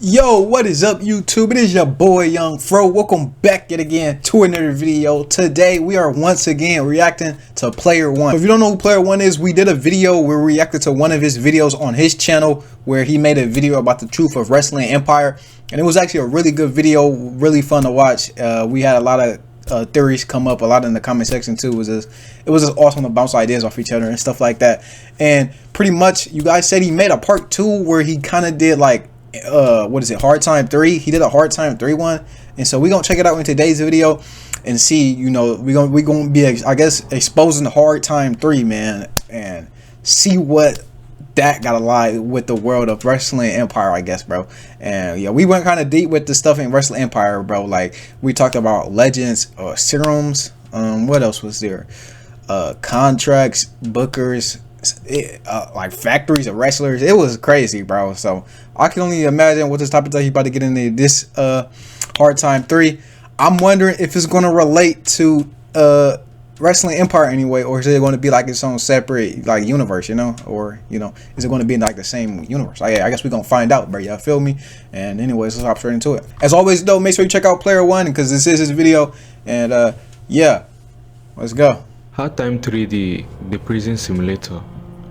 Yo, what is up YouTube? It is your boy Young Fro. Welcome back yet again to another video. Today we are once again reacting to Player One. If you don't know who Player One is, we did a video where we reacted to one of his videos on his channel where he made a video about the truth of wrestling empire, and it was actually a really good video, really fun to watch. We had a lot of theories come up, a lot in the comment section too. It was just awesome to bounce ideas off each other and stuff like that. And pretty much you guys said he made a part 2 where he kind of did like what is it, Hard Time 3. He did a Hard Time 3 one, and so we're gonna check it out in today's video and see, you know, we're gonna be, I guess, exposing the Hard Time 3, man, and see what that got to lie with the world of wrestling empire, I guess, bro. And yeah, we went kind of deep with the stuff in wrestling empire, bro. Like we talked about legends, serums, what else was there, contracts, bookers, like factories of wrestlers. It was crazy, bro. So I can only imagine what this topic that he's about to get into this Hard Time 3. I'm wondering if it's going to relate to wrestling empire anyway, or is it going to be like its own separate like universe, you know, or you know, is it going to be in like the same universe? I guess we're gonna find out, bro. Y'all feel me? And anyways, let's hop straight into it. As always though, make sure you check out Player One because this is his video. And yeah, let's go. Hard Time 3D, the prison simulator.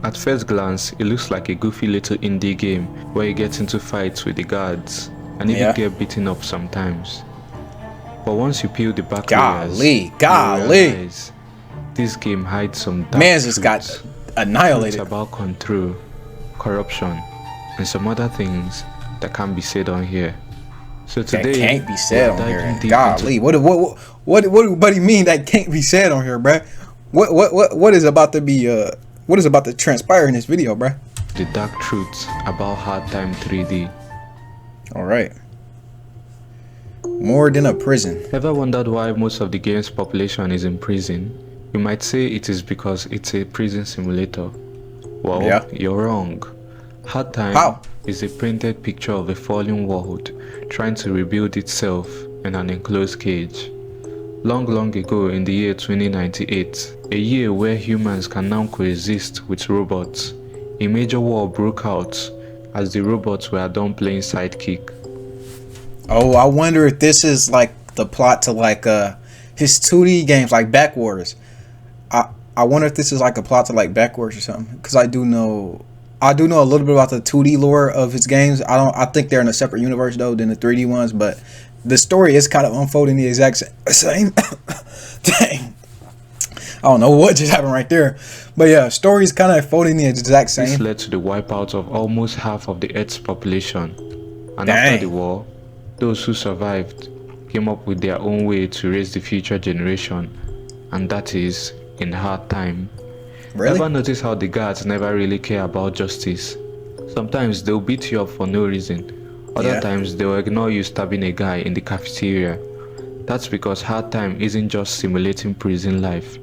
At first glance, it looks like a goofy little indie game where you get into fights with the guards and even get beaten up sometimes. But once you peel the back layers, you realize this game hides some dark man just got annihilated. It's about control, corruption, and some other things that can't be said on here. So today, that can't be said on here. Golly, what do buddy mean that can't be said on here, bruh? What is about to be what is about to transpire in this video, bruh? The dark truths about Hard Time 3D. All right. More than a prison. Ever wondered why most of the game's population is in prison? You might say it is because it's a prison simulator. Well, you're wrong. Hard Time is a painted picture of a fallen world trying to rebuild itself in an enclosed cage. Long ago in the year 2098, a year where humans can now coexist with robots, a major war broke out as the robots were done playing sidekick. Oh, I wonder if this is like the plot to like his 2D games like Backwards. I wonder if this is like a plot to like Backwards or something, because I do know a little bit about the 2D lore of his games. I think they're in a separate universe though than the 3D ones, but the story is kind of unfolding the exact same. Dang, I don't know what just happened right there, but yeah, story's kind of unfolding the exact same. This led to the wipeout of almost half of the Earth's population, and after the war, those who survived came up with their own way to raise the future generation, and that is in Hard Time. Really? Ever notice how the guards never really care about justice? Sometimes they'll beat you up for no reason. Other times they'll ignore you stabbing a guy in the cafeteria. That's because Hard Time isn't just simulating prison life.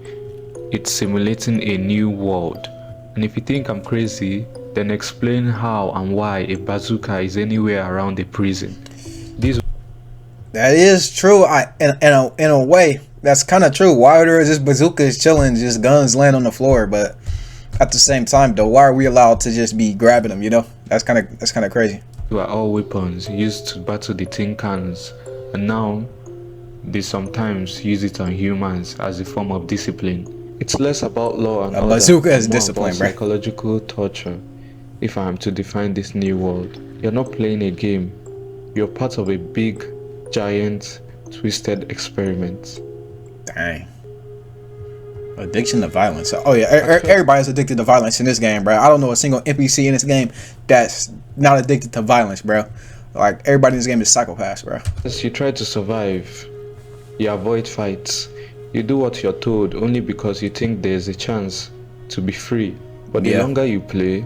It's simulating a new world. And if you think I'm crazy, then explain how and why a bazooka is anywhere around a prison. That is true. In a way, that's kind of true. Why are there just bazookas chilling, just guns laying on the floor? But at the same time, though, why are we allowed to just be grabbing them? You know, that's kind of crazy. They were all weapons used to battle the tin cans, and now they sometimes use it on humans as a form of discipline. It's less about law and order, bazooka is more discipline, about psychological torture. If I am to define this new world, you're not playing a game. You're part of a big, giant, twisted experiment. Dang. Addiction to violence. Oh yeah, everybody's addicted to violence in this game, bro. I don't know a single NPC in this game that's not addicted to violence, bro. Like everybody in this game is psychopaths, bro. As you try to survive, you avoid fights. You do what you're told only because you think there's a chance to be free. But the longer you play,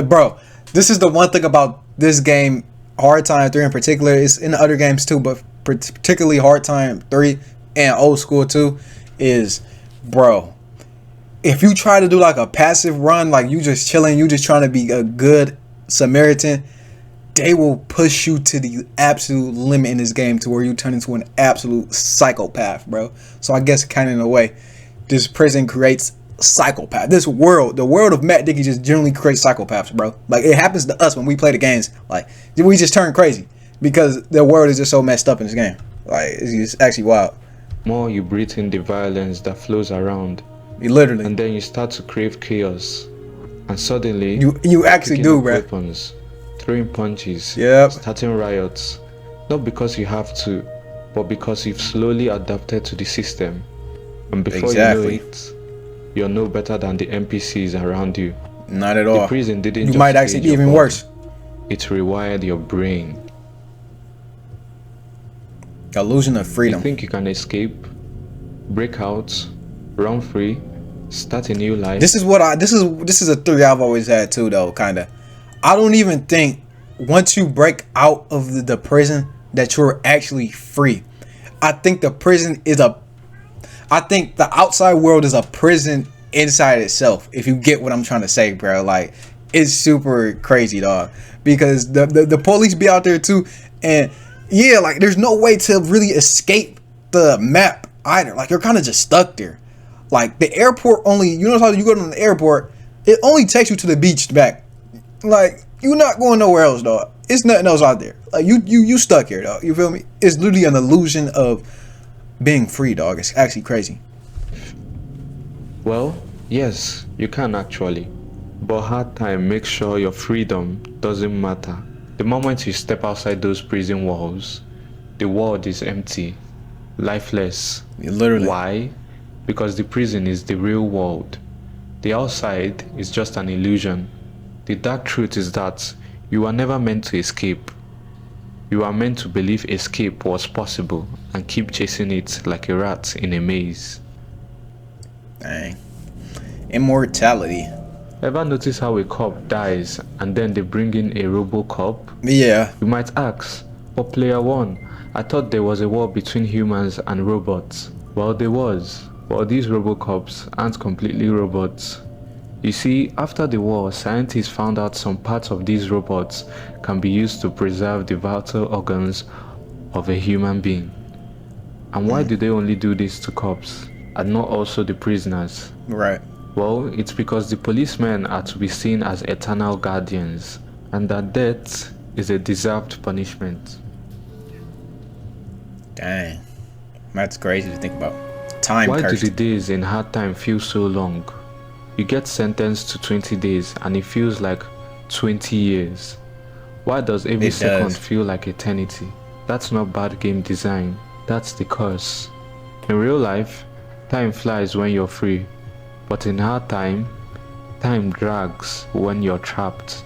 bro, this is the one thing about this game, Hard Time 3 in particular. It's in the other games too, but particularly Hard Time 3 and Old School 2 is, bro, if you try to do like a passive run, like you just chilling, you just trying to be a good Samaritan, they will push you to the absolute limit in this game to where you turn into an absolute psychopath, bro. So I guess kind of in a way, this prison creates psychopath. This world, the world of Matt Dickey, just generally creates psychopaths, bro. Like, it happens to us when we play the games. Like, we just turn crazy because the world is just so messed up in this game. Like, it's actually wild. More you breathe in the violence that flows around, Literally, and then you start to crave chaos, and suddenly you actually do, bro. Weapons, throwing punches, yep, starting riots, not because you have to, but because you've slowly adapted to the system, and before you know it, you're no better than the NPCs around you. Not at all. The prison didn't you just might actually be even worse. It rewired your brain. Illusion of freedom. You think you can escape, break out, run free, start a new life. This is a theory I've always had too, though. Kinda. I don't even think once you break out of the prison that you're actually free. I think the prison is I think the outside world is a prison inside itself. If you get what I'm trying to say, bro. Like, it's super crazy, dog. Because the police be out there too, and yeah, like, there's no way to really escape the map either. Like, you're kind of just stuck there. Like, the airport only, you know how you go to the airport, it only takes you to the beach back. Like, you're not going nowhere else, dog. It's nothing else out there. Like, you stuck here, dog. You feel me? It's literally an illusion of being free, dog. It's actually crazy. Well, yes, you can actually. But hard time makes sure your freedom doesn't matter. The moment you step outside those prison walls, the world is empty, lifeless. Literally. Why? Because the prison is the real world. The outside is just an illusion. The dark truth is that you are never meant to escape. You are meant to believe escape was possible and keep chasing it like a rat in a maze. Dang. Immortality. Ever notice how a cop dies and then they bring in a RoboCop? Yeah. You might ask, but player one, I thought there was a war between humans and robots. Well, there was. But these RoboCops aren't completely robots. You see, after the war, scientists found out some parts of these robots can be used to preserve the vital organs of a human being. And why do they only do this to cops and not also the prisoners? Right. Well, it's because the policemen are to be seen as eternal guardians, and that death is a deserved punishment. Dang. That's crazy to think about. Time Why cursed. do the days in hard time feel so long? You get sentenced to 20 days and it feels like 20 years. Why does every second feel like eternity? That's not bad game design, that's the curse. In real life, time flies when you're free. But in hard time, time drags when you're trapped.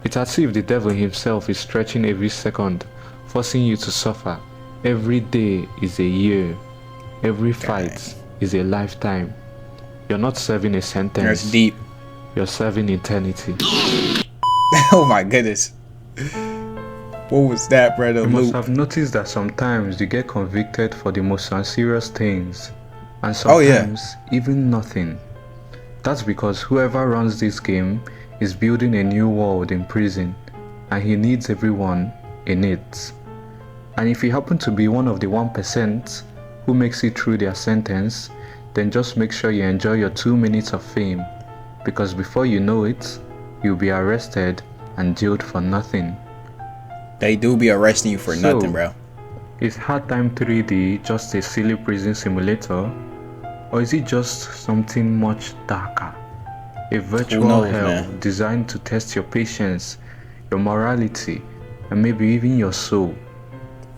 It's as if the devil himself is stretching every second, forcing you to suffer. Every day is a year. Every fight is a lifetime. You're not serving a sentence. That's deep. You're serving eternity. Oh my goodness. What was that, brother? You must have noticed that sometimes you get convicted for the most unserious things. And sometimes even nothing. That's because whoever runs this game is building a new world in prison, and he needs everyone in it. And if you happen to be one of the 1% who makes it through their sentence, then just make sure you enjoy your 2 minutes of fame, because before you know it, you'll be arrested and jailed for nothing. They do be arresting you for nothing, bro. Is Hard Time 3D just a silly prison simulator? Or is it just something much darker? A virtual hell designed to test your patience, your morality, and maybe even your soul.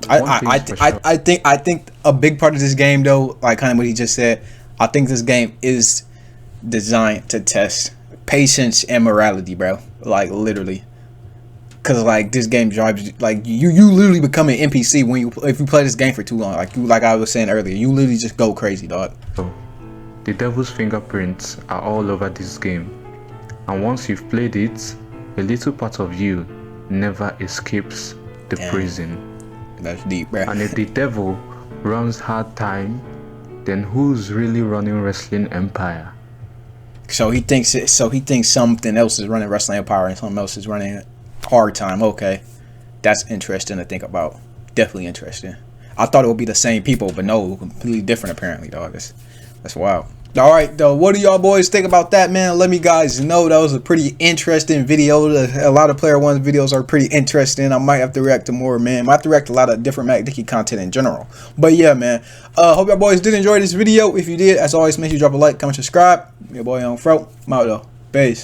I think a big part of this game, though, like kind of what he just said, I think this game is designed to test patience and morality, bro. Like, literally. Cause like this game drives like you literally become an NPC if you play this game for too long. Like I was saying earlier, you literally just go crazy, dog. So, the devil's fingerprints are all over this game, and once you've played it, a little part of you never escapes the prison. That's deep, bro. And if the devil runs Hard Time, then who's really running Wrestling Empire? So he thinks something else is running Wrestling Empire and something else is running Hard Time. Okay, that's interesting to think about. Definitely interesting. I thought it would be the same people, but no, completely different apparently, dog. That's wild. All right, though, what do y'all boys think about that, man? Let me guys know. That was a pretty interesting video. A lot of Player One's videos are pretty interesting. I might have to react to more, man. I might have to react to a lot of different Mac Dicky content in general. But yeah, man, hope y'all boys did enjoy this video. If you did, as always, make sure you drop a like, comment, subscribe. Your boy Young Fro. I'm out though. Peace.